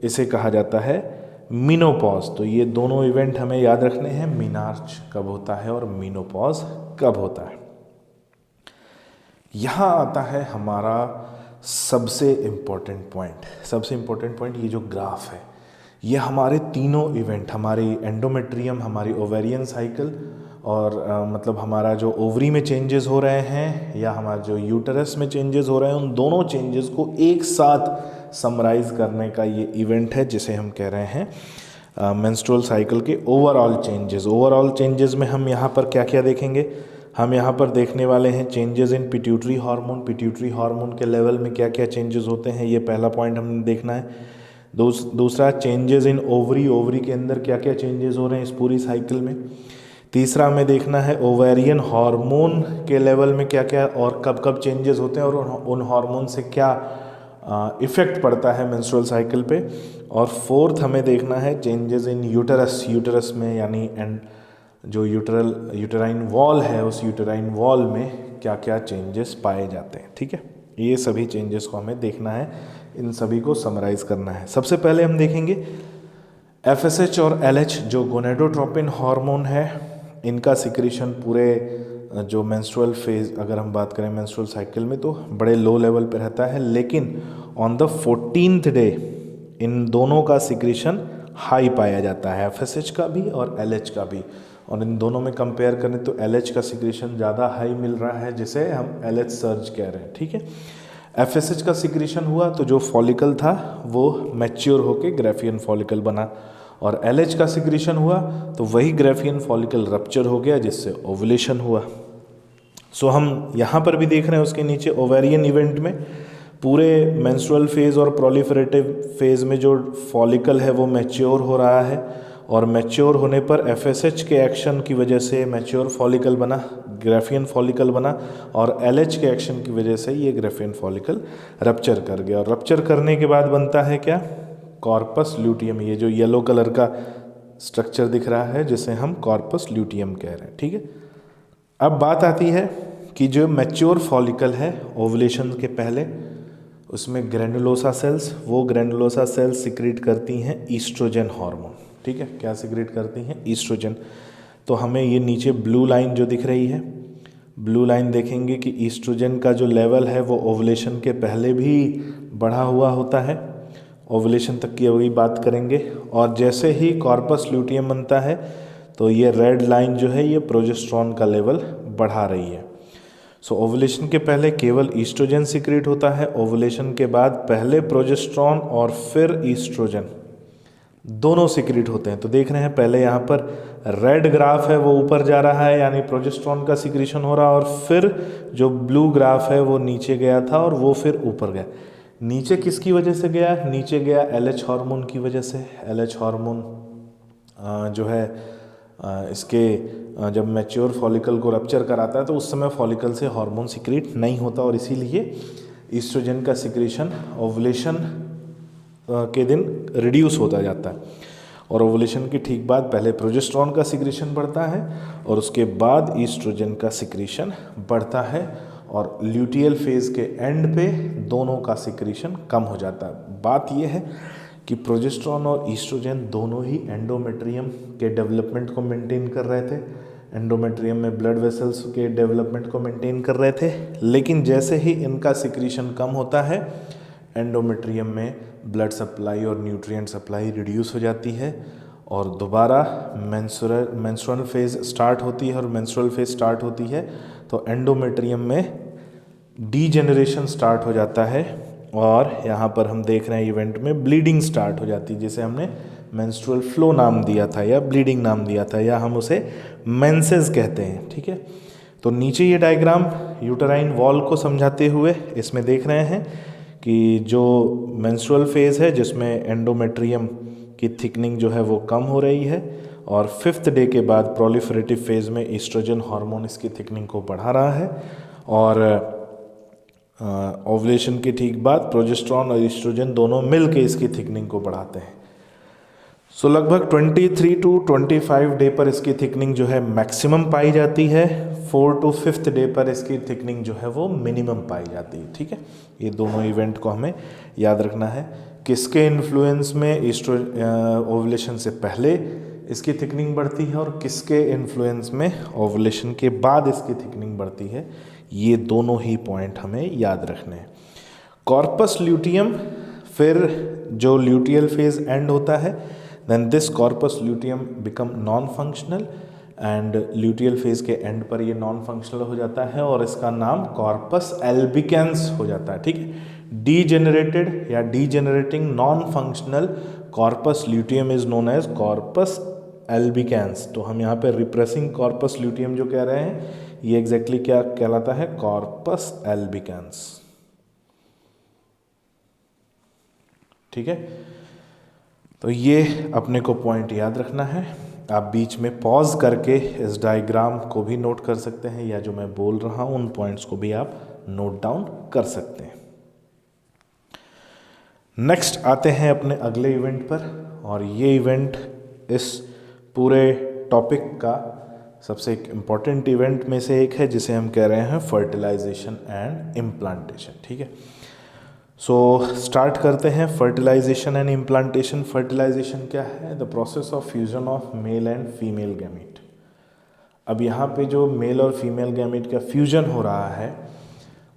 इसे कहा जाता है मीनोपॉज। तो ये दोनों इवेंट हमें याद रखने हैं, मीनार्च कब होता है और मीनोपॉज कब होता है। यहाँ आता है हमारा सबसे इम्पोर्टेंट पॉइंट। सबसे इम्पोर्टेंट पॉइंट ये जो ग्राफ है, ये हमारे तीनों इवेंट, हमारी एंडोमेट्रियम, हमारी ओवेरियन साइकिल और मतलब हमारा जो ओवरी में चेंजेस हो रहे हैं या हमारा जो यूटरस में चेंजेस हो रहे हैं, उन दोनों चेंजेस को एक साथ समराइज करने का ये इवेंट है जिसे हम कह रहे हैं मेंस्ट्रुअल साइकिल के ओवरऑल चेंजेस। ओवरऑल चेंजेस में हम यहाँ पर क्या क्या देखेंगे? हम यहाँ पर देखने वाले हैं changes in pituitary hormone. Pituitary hormone के लेवल में क्या क्या चेंजेस होते हैं, ये पहला पॉइंट हमने देखना है। दूसरा चेंजेस इन ओवरी, ओवरी के अंदर क्या क्या चेंजेस हो रहे हैं इस पूरी साइकिल में। तीसरा हमें देखना है ओवेरियन हार्मोन के लेवल में क्या क्या और कब कब चेंजेस होते हैं और उन हार्मोन से क्या इफ़ेक्ट पड़ता है मेंस्ट्रुअल साइकिल पे। और फोर्थ हमें देखना है चेंजेस इन यूटरस, यूटरस में यानी एंड जो यूटराइन वॉल है, उस यूटराइन वॉल में क्या क्या चेंजेस पाए जाते हैं। ठीक है, ये सभी चेंजेस को हमें देखना है, इन सभी को समराइज करना है। सबसे पहले हम देखेंगे FSH और LH जो गोनेडोट्रोपिन हार्मोन है, इनका सिक्रीशन पूरे जो मेंस्ट्रुअल फेज, अगर हम बात करें मेंस्ट्रुअल साइकिल में, तो बड़े लो लेवल पे रहता है, लेकिन on the 14th day in दोनों का सिक्रीशन हाई पाया जाता है, FSH का भी और LH का भी। और इन दोनों में कंपेयर करें तो LH का सिक्रीशन ज़्यादा हाई मिल रहा है, जिसे हम LH सर्ज कह रहे हैं, ठीक है। FSH का सिक्रीशन हुआ तो जो फॉलिकल था वो मैच्योर होके ग्राफियन फॉलिकल बना, और LH का सिक्रीशन हुआ तो वही ग्राफियन फॉलिकल रप्चर हो गया, जिससे ओवुलेशन हुआ। सो हम यहाँ पर भी देख रहे हैं उसके नीचे ओवेरियन इवेंट में पूरे मेंस्ट्रुअल फेज और प्रोलिफरेटिव फेज में जो फॉलिकल है वो मैच्योर हो रहा है, और मैच्योर होने पर FSH के एक्शन की वजह से मैच्योर फॉलिकल बना, ग्राफियन फॉलिकल बना, और LH के एक्शन की वजह से ये ग्राफियन फॉलिकल रप्चर कर गया, और रप्चर करने के बाद बनता है क्या, कॉर्पस ल्यूटियम। ये जो येलो कलर का स्ट्रक्चर दिख रहा है जिसे हम कॉर्पस ल्यूटियम कह रहे हैं, ठीक है। अब बात आती है कि जो मैच्योर फॉलिकल है ओवुलेशन के पहले, उसमें ग्रैनुलोसा सेल्स, वो ग्रैनुलोसा सेल्स सिक्रीट करती हैं ईस्ट्रोजन हार्मोन, ठीक है। क्या सिक्रीट करती हैं, ईस्ट्रोजन। तो हमें ये नीचे ब्लू लाइन जो दिख रही है, ब्लू लाइन देखेंगे कि ईस्ट्रोजन का जो लेवल है वो ओवुलेशन के पहले भी बढ़ा हुआ होता है, ओवुलेशन तक की वही बात करेंगे। और जैसे ही कॉर्पस ल्यूटियम बनता है तो ये रेड लाइन जो है ये प्रोजेस्टेरॉन का लेवल बढ़ा रही है। सो ओवुलेशन के पहले केवल ईस्ट्रोजन सिक्रीट होता है, ओवुलेशन के बाद पहले प्रोजेस्टेरॉन और फिर ईस्ट्रोजन दोनों सिक्रीट होते हैं। तो देख रहे हैं पहले यहाँ पर रेड ग्राफ है वो ऊपर जा रहा है, यानी प्रोजेस्टेरॉन का सिक्रीशन हो रहा है, और फिर जो ब्लू ग्राफ है वो नीचे गया था और वो फिर ऊपर गया। नीचे किसकी वजह से गया, नीचे गया LH हार्मोन की वजह से। LH हार्मोन जो है इसके जब मैच्योर फॉलिकल को रप्चर कराता है तो उस समय फॉलिकल से हार्मोन सिक्रीट नहीं होता, और इसीलिए ईस्ट्रोजन का सिक्रीशन ओवुलेशन के दिन रिड्यूस होता जाता है। और ओवुलेशन के ठीक बाद पहले प्रोजेस्टेरॉन का सिक्रीशन बढ़ता है और उसके बाद ईस्ट्रोजन का सिक्रीशन बढ़ता है, और ल्यूटियल फेज के एंड पे दोनों का सिक्रीशन कम हो जाता है। बात यह है कि प्रोजेस्टेरॉन और ईस्ट्रोजन दोनों ही एंडोमेट्रियम के डेवलपमेंट को मेंटेन कर रहे थे, एंडोमेट्रियम में ब्लड वेसल्स के डेवलपमेंट को मेंटेन कर रहे थे, लेकिन जैसे ही इनका सिक्रीशन कम होता है एंडोमेट्रियम में ब्लड सप्लाई और न्यूट्रिएंट सप्लाई रिड्यूस हो जाती है, और दोबारा मेंस्ट्रुअल फेज स्टार्ट होती है, और मेंस्ट्रुअल फेज स्टार्ट होती है तो एंडोमेट्रियम में डीजेनरेशन स्टार्ट हो जाता है, और यहाँ पर हम देख रहे हैं इवेंट में ब्लीडिंग स्टार्ट हो जाती है, जिसे हमने मेंस्ट्रुअल फ्लो नाम दिया था या ब्लीडिंग नाम दिया था, या हम उसे मेंसेस कहते हैं, ठीक है। तो नीचे ये डायग्राम यूटराइन वॉल को समझाते हुए इसमें देख रहे हैं कि जो मेंस्ट्रुअल फेज है जिसमें एंडोमेट्रियम की थिकनिंग जो है वो कम हो रही है, और 5th डे के बाद प्रोलिफरेटिव फेज में ईस्ट्रोजन हार्मोन इसकी थिकनिंग को बढ़ा रहा है, और ओवुलेशन के ठीक बाद प्रोजेस्टेरॉन और ईस्ट्रोजन दोनों मिल के इसकी थिकनिंग को बढ़ाते हैं। सो लगभग 23 to 25 डे पर इसकी थिकनिंग जो है मैक्सिमम पाई जाती है, 4 to 5th डे पर इसकी थिकनिंग जो है वो मिनिमम पाई जाती है, ठीक है। ये दोनों इवेंट को हमें याद रखना है। किसके इन्फ्लुएंस में ओवुलेशन से पहले इसकी थिकनिंग बढ़ती है और किसके इन्फ्लुएंस में ओवुलेशन के बाद इसकी थिकनिंग बढ़ती है, ये दोनों ही पॉइंट हमें याद रखने हैं। कॉर्पस ल्यूटियम, फिर जो ल्यूटियल फेज एंड होता है, then this corpus luteum become non functional, and luteal phase के एंड पर ये नॉन फंक्शनल हो जाता है और इसका नाम कॉर्पस एल्बिकेंस हो जाता है, ठीक है। डीजेनरेटेड या degenerating non functional corpus luteum is known as corpus albicans. तो हम यहाँ पे रिप्रेसिंग कॉर्पस ल्यूटियम जो कह रहे हैं ये एग्जैक्टली क्या कहलाता है, कॉर्पस एल्बिकेंस, ठीक है। तो ये अपने को पॉइंट याद रखना है। आप बीच में पॉज करके इस डायग्राम को भी नोट कर सकते हैं, या जो मैं बोल रहा हूँ उन पॉइंट्स को भी आप नोट डाउन कर सकते हैं। नेक्स्ट आते हैं अपने अगले इवेंट पर, और ये इवेंट इस पूरे टॉपिक का सबसे एक इम्पॉर्टेंट इवेंट में से एक है जिसे हम कह रहे हैं फर्टिलाइजेशन एंड इम्प्लांटेशन। ठीक है, सो स्टार्ट करते हैं फर्टिलाइजेशन एंड इम्प्लांटेशन। फर्टिलाइजेशन क्या है? The process of fusion of male and female gamete. अब यहाँ पे जो मेल और फीमेल गैमीट का फ्यूजन हो रहा है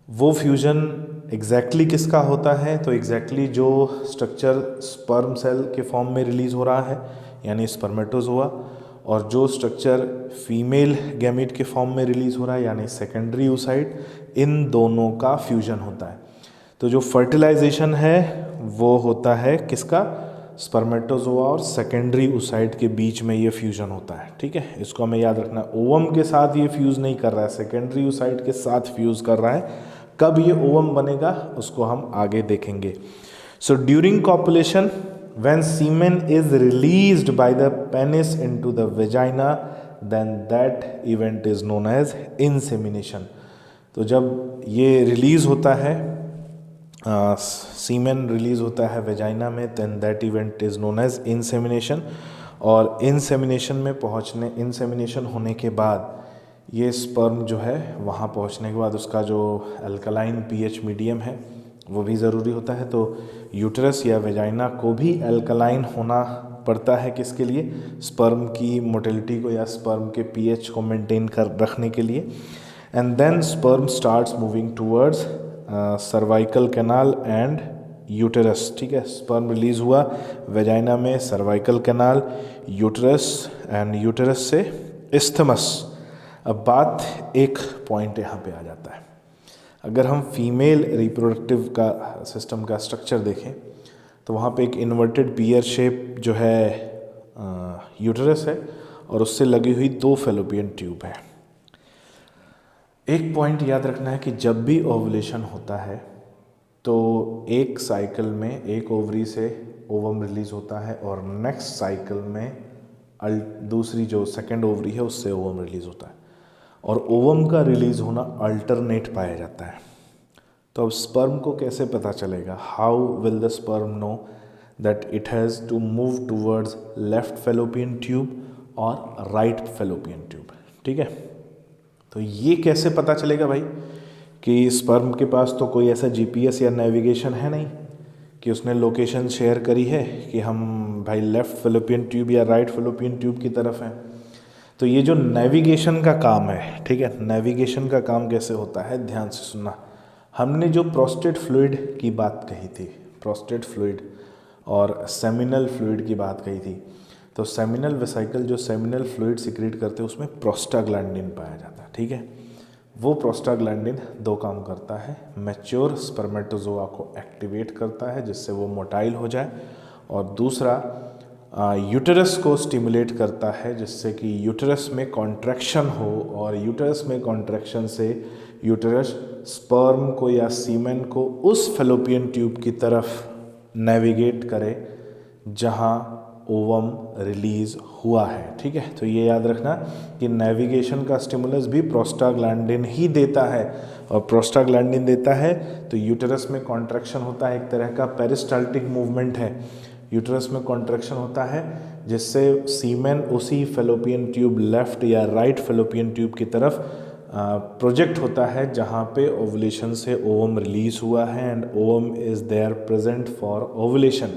वो फ्यूजन एग्जैक्टली किसका होता है? तो एग्जैक्टली जो स्ट्रक्चर स्पर्म सेल के फॉर्म में रिलीज हो रहा है यानी स्पर्मेटोजोआ, और जो स्ट्रक्चर फीमेल गैमीट के फॉर्म में रिलीज हो रहा है यानी सेकेंडरी oocyte, इन दोनों का फ्यूजन होता है। तो जो फर्टिलाइजेशन है वो होता है किसका? स्पर्मेटोजोआ और सेकेंडरी oocyte के बीच में ये फ्यूजन होता है। ठीक है, इसको हमें याद रखना। ओवम के साथ ये फ्यूज नहीं कर रहा है, सेकेंडरी oocyte के साथ फ्यूज कर रहा है। कब ये ओवम बनेगा उसको हम आगे देखेंगे। So during copulation when semen is released by the penis into the vagina then that event is known as insemination. तो जब ये रिलीज होता है, सीमेन रिलीज होता है वेजाइना में, then that event is known as insemination. और इंसेमिनेशन में इंसेमिनेशन होने के बाद ये स्पर्म जो है वहाँ पहुँचने के बाद उसका जो अल्कलाइन पीएच मीडियम है वो भी ज़रूरी होता है। तो यूटरस या वेजाइना को भी अल्कलाइन होना पड़ता है किसके लिए? स्पर्म की मोटिलिटी को या स्पर्म के पीएच को मेंटेन कर रखने के लिए। And then sperm starts moving towards cervical canal and uterus. ठीक है, स्पर्म रिलीज हुआ वेजाइना में, cervical canal, uterus and uterus से इस्थमस। अब बात एक पॉइंट यहाँ पे आ जाता है। अगर हम फीमेल रिप्रोडक्टिव का सिस्टम का स्ट्रक्चर देखें तो वहाँ पे एक इन्वर्टेड पियर शेप जो है यूटरस है और उससे लगी हुई 2 फैलोपियन ट्यूब है। एक पॉइंट याद रखना है कि जब भी ओवुलेशन होता है तो एक साइकिल में एक ओवरी से ओवम रिलीज होता है और नेक्स्ट साइकिल में दूसरी जो सेकेंड ओवरी है उससे ओवम रिलीज होता है, और ओवम का रिलीज होना अल्टरनेट पाया जाता है। तो अब स्पर्म को कैसे पता चलेगा? How will the sperm know that it has to move towards left Fallopian tube और राइट फैलोपियन ट्यूब? ठीक है, तो ये कैसे पता चलेगा भाई कि स्पर्म के पास तो कोई ऐसा जीपीएस या नेविगेशन है नहीं कि उसने लोकेशन शेयर करी है कि हम भाई लेफ़्ट फैलोपियन ट्यूब या राइट फैलोपियन ट्यूब की तरफ हैं। तो ये जो नेविगेशन का काम है, ठीक है, नेविगेशन का काम कैसे होता है ध्यान से सुनना। हमने जो प्रोस्टेट फ्लूइड की बात कही थी, प्रोस्टेट फ्लूइड और सेमिनल फ्लूइड की बात कही थी, तो सेमिनल वेसिकल जो सेमिनल फ्लूइड सिक्रीट करते हैं उसमें प्रोस्टाग्लैंडिन पाया जाता है। ठीक है, वो प्रोस्टाग्लैंडिन 2 काम करता है। मैच्योर स्पर्मेटोजोआ को एक्टिवेट करता है जिससे वो मोटाइल हो जाए, और दूसरा यूटरस को स्टिमुलेट करता है जिससे कि यूटरस में कॉन्ट्रैक्शन हो, और यूटरस में कॉन्ट्रैक्शन से यूटरस स्पर्म को या सीमेन को उस फैलोपियन ट्यूब की तरफ नेविगेट करे जहां ओवम रिलीज हुआ है। ठीक है, तो ये याद रखना कि नेविगेशन का स्टिमुलस भी प्रोस्टाग्लैंडिन ही देता है, और प्रोस्टाग्लैंडिन देता है तो यूटरस में कॉन्ट्रैक्शन होता है, एक तरह का पेरिस्टाल्टिक मूवमेंट है। यूटरस में कॉन्ट्रैक्शन होता है जिससे सीमेन उसी फैलोपियन ट्यूब लेफ्ट या राइट फैलोपियन ट्यूब की तरफ प्रोजेक्ट होता है जहाँ पे ओवुलेशन से ओवम रिलीज हुआ है, and ovum is there present for ovulation,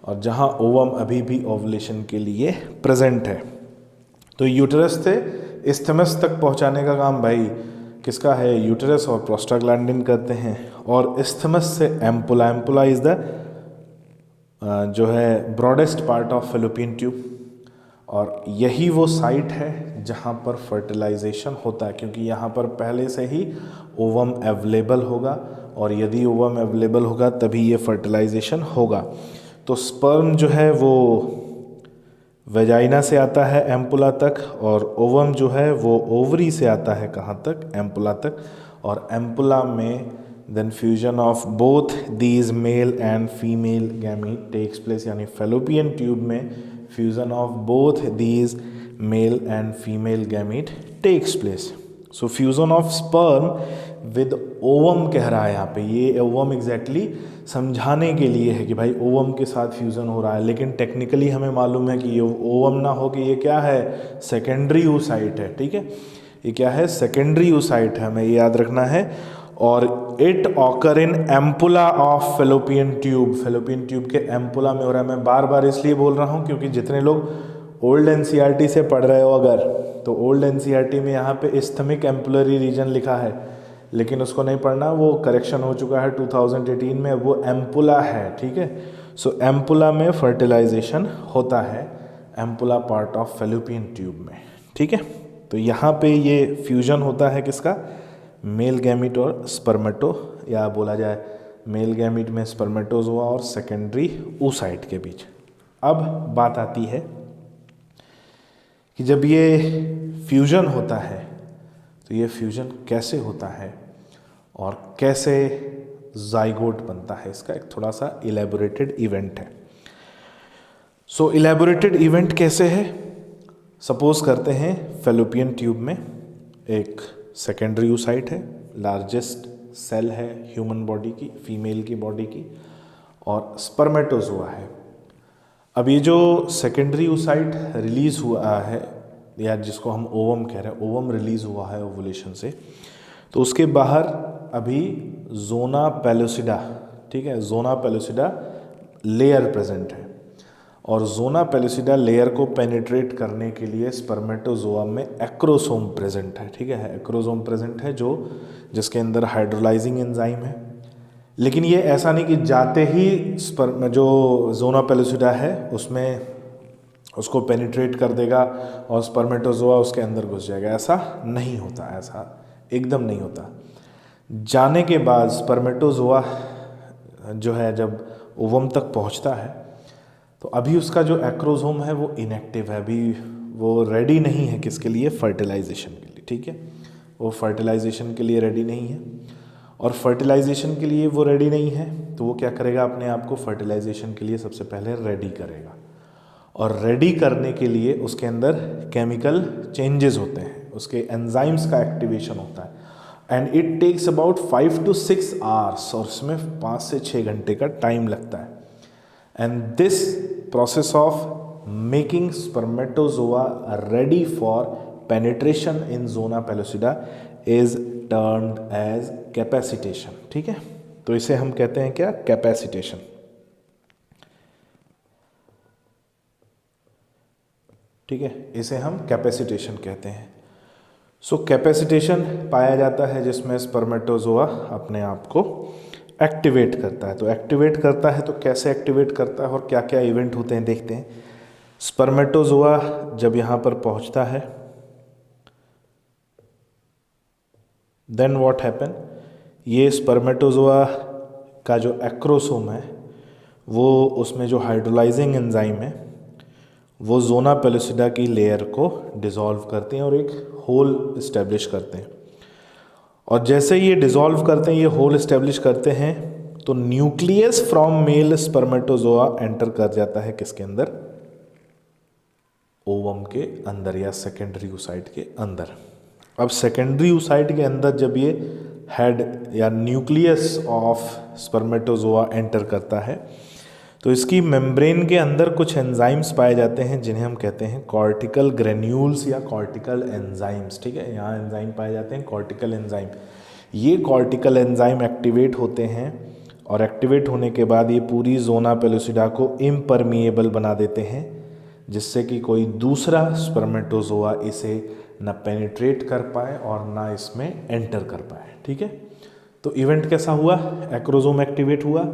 और जहाँ ओवम अभी भी ओवुलेशन के लिए प्रेजेंट है। तो यूटरस से इस्थमस तक पहुँचाने का काम भाई किसका है? यूटरस और प्रोस्टाग्लैंडिन करते हैं। और इस्थमस से एम्पुला, एम्पुला इज़ द जो है broadest part of fallopian tube, और यही वो साइट है जहाँ पर फर्टिलाइजेशन होता है, क्योंकि यहाँ पर पहले से ही ओवम अवेलेबल होगा, और यदि ओवम अवेलेबल होगा तभी ये फर्टिलाइजेशन होगा। तो स्पर्म जो है वो वेजाइना से आता है एम्पुला तक, और ओवम जो है वो ओवरी से आता है कहाँ तक? एम्पुला तक। और एम्पुला में then fusion of both these male and female gamete takes place, यानी फैलोपियन ट्यूब में fusion of both these male and female gamete takes place. So fusion of sperm with ovum कह रहा है यहाँ पे, ये ओवम एग्जैक्टली समझाने के लिए है कि भाई ओवम के साथ फ्यूज़न हो रहा है, लेकिन टेक्निकली हमें मालूम है कि ये ओवम ना हो कि ये क्या है, सेकेंडरी oocyte है। ठीक है, ये क्या है, सेकेंडरी oocyte है, हमें ये याद रखना है। और it occur in ampulla of fallopian tube, fallopian tube के एम्पुला में हो रहा है। मैं बार बार इसलिए बोल रहा हूँ क्योंकि जितने लोग ओल्ड एनसीईआरटी से पढ़ रहे हो अगर, तो ओल्ड एनसीईआरटी में यहाँ पे इस्थमिक एम्पुलरी रीजन लिखा है, लेकिन उसको नहीं पढ़ना, वो करेक्शन हो चुका है 2018 में, वो एम्पुला है। ठीक है, सो एम्पुला में फर्टिलाइजेशन होता है, ampulla part of fallopian tube में। ठीक है, तो यहाँ पे ये फ्यूजन होता है किसका, मेल गैमिट और स्पर्मेटो, या बोला जाए मेल गैमिट में स्पर्मेटोजोआ और सेकेंडरी oocyte के बीच। अब बात आती है कि जब ये फ्यूजन होता है तो ये फ्यूजन कैसे होता है और कैसे जाइगोट बनता है, इसका एक थोड़ा सा इलेबोरेटेड इवेंट है। सो इलेबोरेटेड इवेंट कैसे है, सपोज करते हैं फेलोपियन ट्यूब में एक सेकेंडरी oocyte है, लार्जेस्ट सेल है ह्यूमन बॉडी की, फीमेल की बॉडी की, और स्पर्मेटोजोआ है। अब ये जो सेकेंडरी oocyte रिलीज हुआ है, या जिसको हम ओवम कह रहे हैं, ओवम रिलीज हुआ है ओवुलेशन से, तो उसके बाहर अभी जोना पेलोसिडा, ठीक है, जोना पेलोसिडा लेयर प्रेजेंट है, और जोना पेलोसिडा लेयर को पेनिट्रेट करने के लिए स्पर्मेटोजोआ में एक्रोसोम प्रेजेंट है। ठीक है, एक्रोसोम प्रेजेंट है जिसके अंदर हाइड्रोलाइजिंग एंजाइम है। लेकिन ये ऐसा नहीं कि जाते ही जो जोना पेलोसिडा है उसमें उसको पेनिट्रेट कर देगा और स्पर्मेटोजोआ उसके अंदर घुस जाएगा, ऐसा नहीं होता, ऐसा एकदम नहीं होता। जाने के बाद स्पर्मेटोजोआ जो है जब ओवम तक पहुंचता है तो अभी उसका जो एक्रोसोम है वो इनएक्टिव है, अभी वो रेडी नहीं है किसके लिए, फर्टिलाइजेशन के लिए। ठीक है, वो फर्टिलाइजेशन के लिए रेडी नहीं है, और फर्टिलाइजेशन के लिए वो रेडी नहीं है तो वो क्या करेगा, अपने आप को फर्टिलाइजेशन के लिए सबसे पहले रेडी करेगा, और रेडी करने के लिए उसके अंदर केमिकल चेंजेस होते हैं, उसके एंजाइम्स का एक्टिवेशन होता है, and it takes about 5 to 6 hours, और उसमें 5 से 6 घंटे का टाइम लगता है। And this process of making spermatozoa ready for penetration in zona pellucida is termed as capacitation. ठीक है, तो इसे हम कहते हैं क्या, कैपेसिटेशन। ठीक है, इसे हम कैपेसिटेशन कहते हैं। सो कैपेसिटेशन पाया जाता है जिसमें स्पर्मेटोजोआ अपने आप को एक्टिवेट करता है। तो एक्टिवेट करता है तो कैसे एक्टिवेट करता है और क्या क्या इवेंट होते हैं देखते हैं। स्पर्मेटोजोआ जब यहाँ पर पहुँचता है, देन व्हाट हैपन, ये स्पर्मेटोजोआ का जो एक्रोसोम है वो उसमें जो हाइड्रोलाइजिंग एंजाइम है वो जोना पेलोसिडा की लेयर को डिसॉल्व करते हैं और एक होल इस्टेब्लिश करते हैं। और जैसे ये डिसॉल्व करते हैं, ये होल इस्टेब्लिश करते हैं, तो nucleus from male spermatozoa enter कर जाता है किसके अंदर, ओवम के अंदर या सेकेंडरी oocyte के अंदर। अब सेकेंडरी oocyte के अंदर जब ये हेड या न्यूक्लियस ऑफ स्पर्मेटोजोआ एंटर करता है तो इसकी मेम्ब्रेन के अंदर कुछ एंजाइम्स पाए जाते हैं जिन्हें हम कहते हैं कॉर्टिकल ग्रेन्यूल्स या कॉर्टिकल एंजाइम्स। ठीक है, यहाँ एंजाइम पाए जाते हैं कॉर्टिकल एंजाइम। ये कॉर्टिकल एंजाइम एक्टिवेट होते हैं और एक्टिवेट होने के बाद ये पूरी जोना पेलोसिडा को इम्परमिएबल बना देते हैं, जिससे कि कोई दूसरा स्पर्मेटोजोआ इसे न पेनिट्रेट कर पाए और ना इसमें एंटर कर पाए। ठीक है, तो इवेंट कैसा हुआ, एक्रोसोम एक्टिवेट हुआ,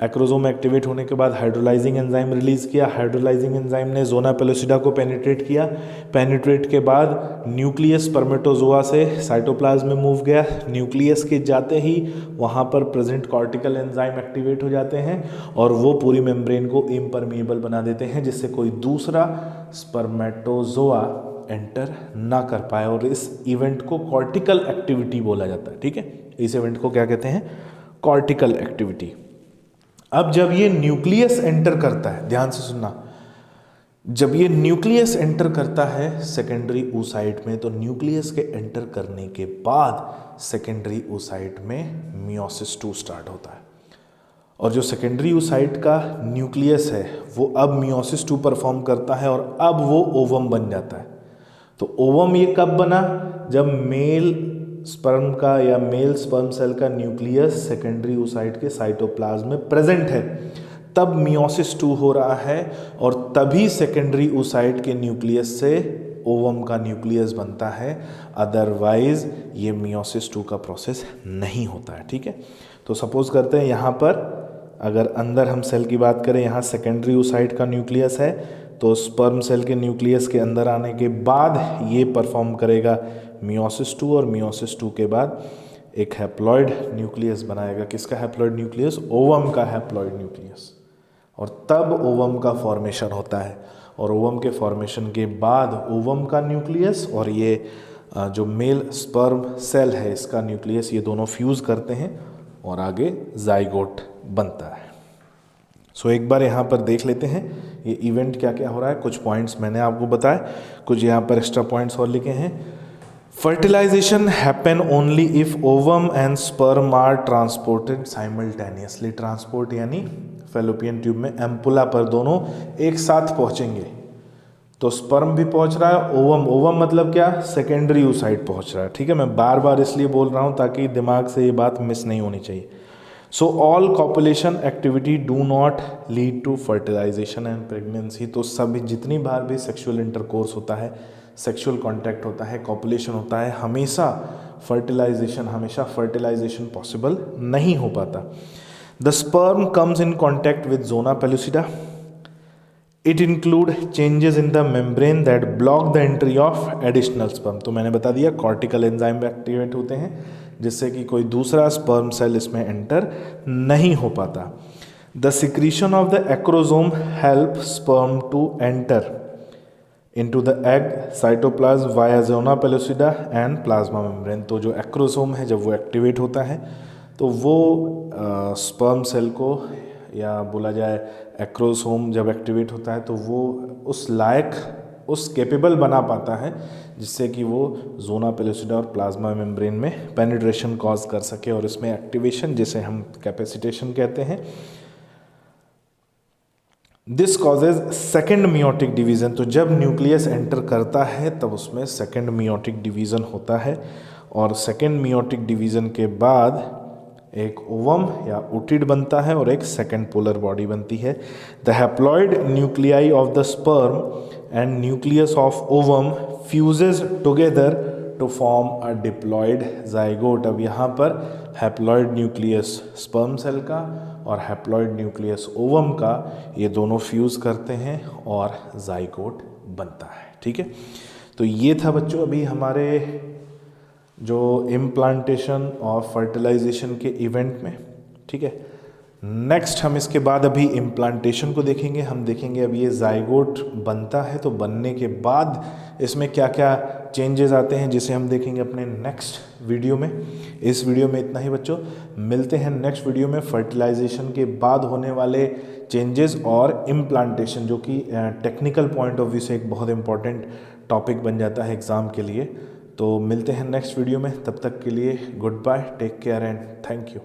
एक्रोसोम एक्टिवेट होने के बाद हाइड्रोलाइजिंग एंजाइम रिलीज किया, हाइड्रोलाइजिंग एंजाइम ने जोना पेलोसिडा को पेनिट्रेट किया, पेनिट्रेट के बाद न्यूक्लियस स्पर्मेटोजोआ से साइटोप्लाज्म में मूव गया, न्यूक्लियस के जाते ही वहाँ पर प्रेजेंट कॉर्टिकल एंजाइम एक्टिवेट हो जाते हैं और वो पूरी मेम्ब्रेन को इम्परमिएबल बना देते हैं, जिससे कोई दूसरा स्पर्मेटोजोआ एंटर ना कर पाए, और इस इवेंट को कॉर्टिकल एक्टिविटी बोला जाता है। ठीक है, इस इवेंट को क्या कहते हैं, कॉर्टिकल एक्टिविटी। अब जब ये न्यूक्लियस एंटर करता है, ध्यान से सुनना, जब ये न्यूक्लियस एंटर करता है सेकेंडरी oocyte में, तो न्यूक्लियस के एंटर करने के बाद सेकेंडरी oocyte में मियोसिस 2 स्टार्ट होता है। और जो सेकेंडरी oocyte का न्यूक्लियस है वो अब मियोसिस 2 परफॉर्म करता है और अब वो ओवम बन जाता है। तो ओवम ये कब बना? जब मेल स्पर्म का या मेल स्पर्म सेल का न्यूक्लियस सेकेंडरी oocyte के साइटोप्लाज्म में प्रेजेंट है, तब मियोसिस 2 हो रहा है और तभी सेकेंडरी oocyte के न्यूक्लियस से ओवम का न्यूक्लियस बनता है। अदरवाइज ये मियोसिस 2 का प्रोसेस नहीं होता है। ठीक है, तो सपोज करते हैं यहाँ पर अगर अंदर हम सेल की बात करें, यहाँ सेकेंडरी oocyte का न्यूक्लियस है, तो स्पर्म सेल के न्यूक्लियस के अंदर आने के बाद ये परफॉर्म करेगा मियोसिस 2 और मियोसिस 2 के बाद एक हैप्लॉइड न्यूक्लियस बनाएगा। किसका हैप्लॉइड न्यूक्लियस? ओवम का हैप्लॉइड न्यूक्लियस। और तब ओवम का फॉर्मेशन होता है और ओवम के फॉर्मेशन के बाद ओवम का न्यूक्लियस और ये जो मेल स्पर्म सेल है इसका न्यूक्लियस, ये दोनों फ्यूज़ करते हैं और आगे जाइगोट बनता है। सो एक बार यहाँ पर देख लेते हैं ये इवेंट क्या क्या हो रहा है। कुछ पॉइंट्स मैंने आपको बताए, कुछ यहाँ पर एक्स्ट्रा पॉइंट्स और लिखे हैं। Fertilisation happen only if ovum and sperm are transported simultaneously. Transport यानी फैलोपियन ट्यूब में एम्पुला पर दोनों एक साथ पहुंचेंगे। तो स्पर्म भी पहुंच रहा है, ओवम मतलब क्या? सेकेंडरी oocyte पहुंच रहा है। ठीक है, मैं बार बार इसलिए बोल रहा हूं ताकि दिमाग से ये बात मिस नहीं होनी चाहिए। So all copulation activity do not lead to fertilisation and pregnancy. तो सभी जितनी बार भी सेक्सुअल इंटरकोर्स होता है, सेक्सुअल कॉन्टैक्ट होता है, कॉपुलेशन होता है, हमेशा फर्टिलाइजेशन पॉसिबल नहीं हो पाता। The sperm comes in contact with zona pellucida. It include changes in the membrane that block the entry of additional sperm. तो मैंने बता दिया कॉर्टिकल एंजाइम एक्टिवेट होते हैं जिससे कि कोई दूसरा स्पर्म सेल इसमें एंटर नहीं हो पाता। The secretion of the acrosome help sperm to enter into the egg cytoplasm via zona pellucida and plasma membrane. तो जो एक्रोसोम है जब वो एक्टिवेट होता है तो वो स्पर्म सेल को, या बोला जाए एक्रोसोम जब एक्टिवेट होता है तो वो उस लायक, उस कैपेबल बना पाता है जिससे कि वो जोना पेलुसिडा और प्लाज्मा मेम्ब्रेन में पेनिट्रेशन कॉज कर सके और इसमें एक्टिवेशन, जिसे हम कैपेसिटेशन कहते हैं, this causes second meiotic division. तो जब न्यूक्लियस एंटर करता है तब उसमें सेकेंड मियोटिक डिवीज़न होता है और सेकेंड मियोटिक डिवीज़न के बाद एक ओवम या ओटिड बनता है और एक सेकेंड पोलर बॉडी बनती है। The haploid nuclei of the sperm and nucleus of ovum fuses together to form a diploid zygote. अब यहाँ पर हैप्लॉइड न्यूक्लियस स्पर्म सेल का और हैप्लॉइड न्यूक्लियस ओवम का, ये दोनों फ्यूज़ करते हैं और जाइगोट बनता है। ठीक है, तो ये था बच्चों अभी हमारे जो इम्प्लांटेशन और फर्टिलाइजेशन के इवेंट में। ठीक है, नेक्स्ट हम इसके बाद अभी इम्प्लांटेशन को देखेंगे। हम देखेंगे अब ये जाइगोट बनता है तो बनने के बाद इसमें क्या क्या चेंजेस आते हैं, जिसे हम देखेंगे अपने नेक्स्ट वीडियो में। इस वीडियो में इतना ही बच्चों, मिलते हैं नेक्स्ट वीडियो में फर्टिलाइजेशन के बाद होने वाले चेंजेस और इम्प्लांटेशन, जो कि टेक्निकल पॉइंट ऑफ व्यू से एक बहुत इंपॉर्टेंट टॉपिक बन जाता है एग्ज़ाम के लिए। तो मिलते हैं नेक्स्ट वीडियो में, तब तक के लिए goodbye, take care and thank you.